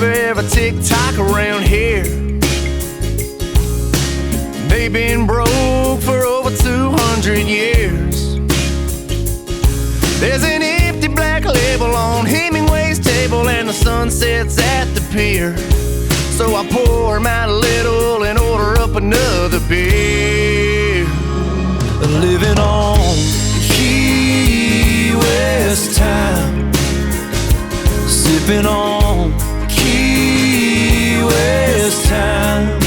every TikTok around here. They've been broke for over 200 years. There's an empty black label on Hemingway's table, and the sun sets at the pier. So I pour him out a little and order up another beer. Living on Key West time, sipping on Key West time.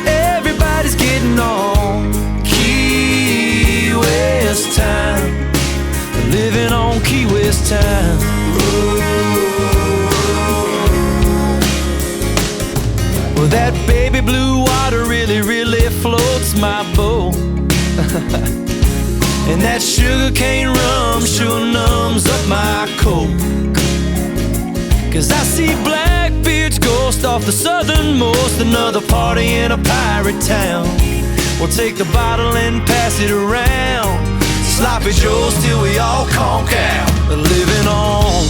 Everybody's getting on Key West time, living on Key West time. Well, that baby blue water really, really floats my boat. And that sugarcane rum sure numbs up my coat. 'Cause I see Blackbeard's ghost off the southernmost, another party in a pirate town. We'll take the bottle and pass it around, sloppy joes till we all conk out. Living on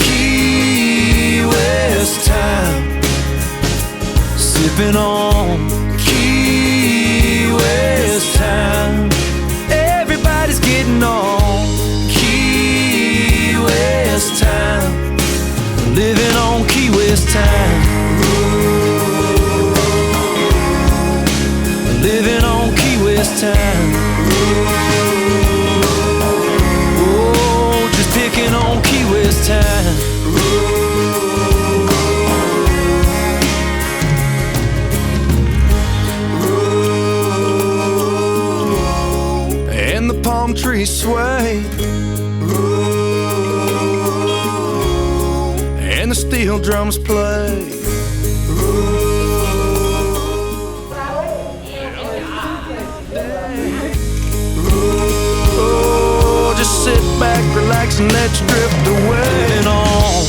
Key West time, sipping on Key West time. Everybody's getting on Key West time, living on Key West time. Living on Key West time. Oh, just picking on Key West time. And the palm trees sway, and the steel drums play. Oh, just sit back, relax, and let's drift away. Living on